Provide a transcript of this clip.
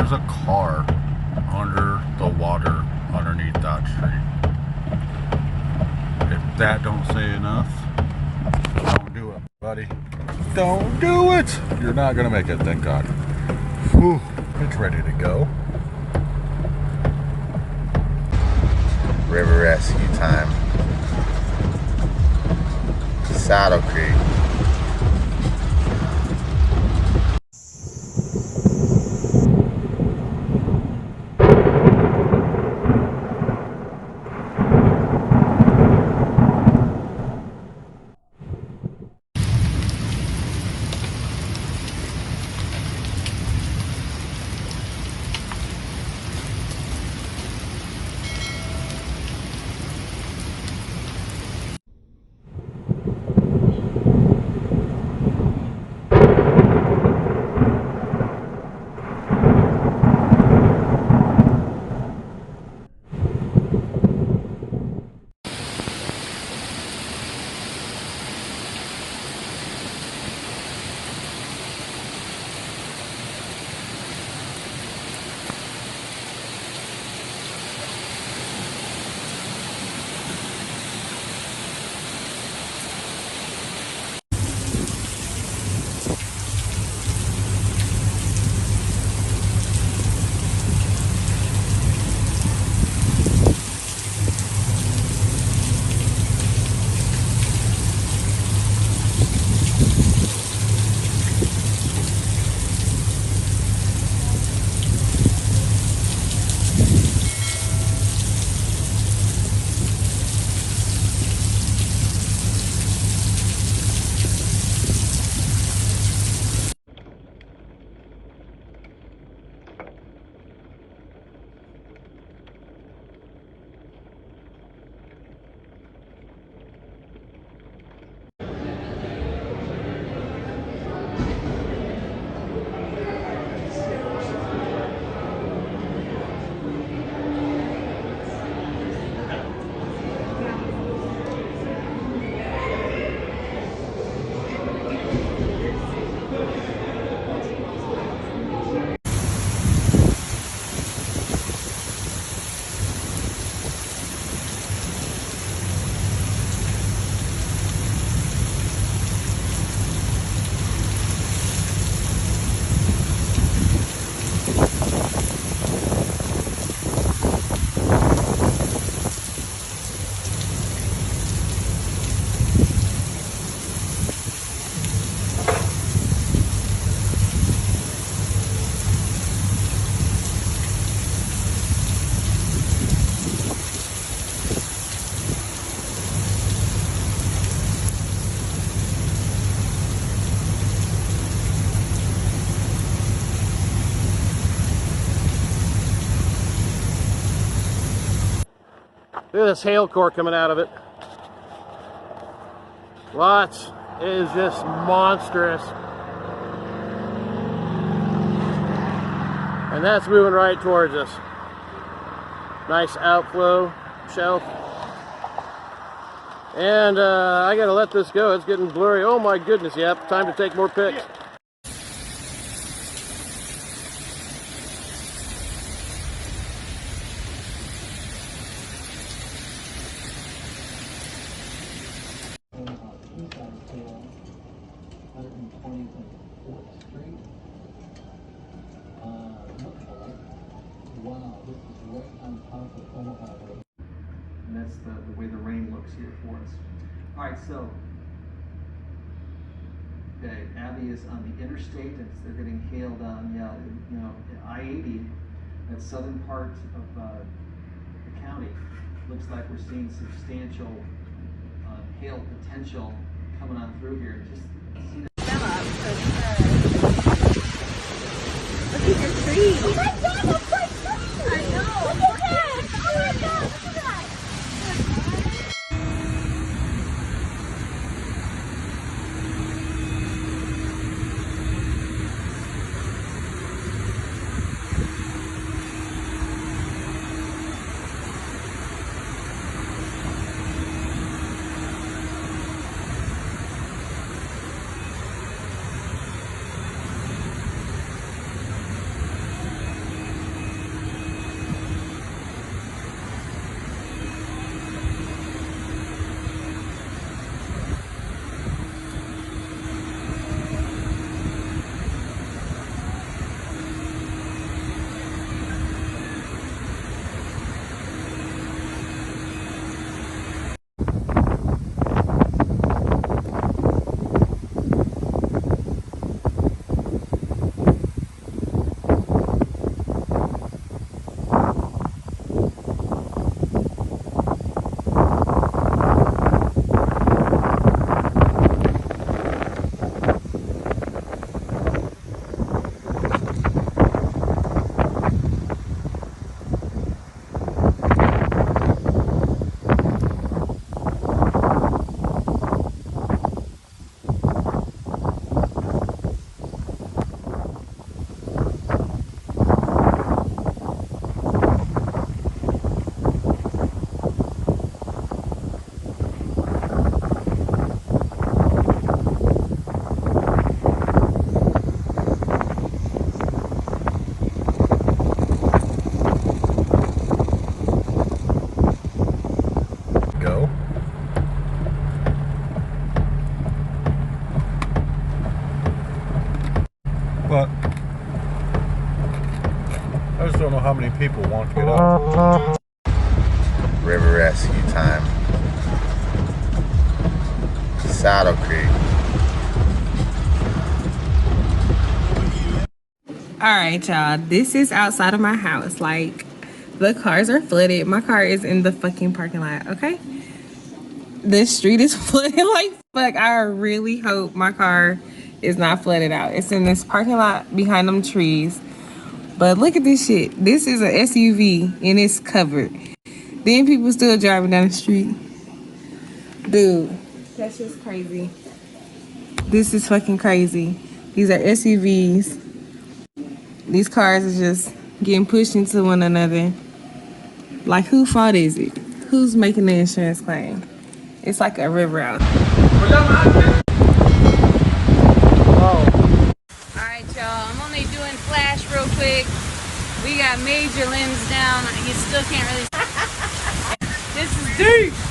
There's a car under the water underneath that tree. If that don't say enough, don't do it, buddy. Don't do it! You're not gonna make it, thank God. Whew, it's ready to go. River rescue time. Saddle Creek. Look at this hail core coming out of it. Lots. It is just monstrous. And that's moving right towards us. Nice outflow shelf. And I gotta let this go. It's getting blurry. Oh my goodness, yep. Time to take more pics. And that's the way the rain looks here for us. All right, so Abby is on the interstate, and they're getting hailed on, I-80, that southern part of the county. Looks like we're seeing substantial hail potential coming on through here. Just see that. Look at your tree. Oh my God, that's my tree! I know. Look at that! Oh my God, look at that! But I just don't know how many people want to get up. River rescue time. Saddle Creek. Alright, y'all, this is outside of my house. Like, the cars are flooded. My car is in the fucking parking lot, okay? The street is flooded like fuck. I really hope my car is not flooded out. It's in this parking lot behind them trees. But look at this shit. This is an SUV and it's covered. Then people still driving down the street. Dude, that's just crazy. This is fucking crazy. These are SUVs. These cars are just getting pushed into one another. Like, whose fault is it? Who's making the insurance claim? It's like a river out. Alright, y'all. I'm only doing flash real quick. We got major limbs down. You still can't really... This is deep!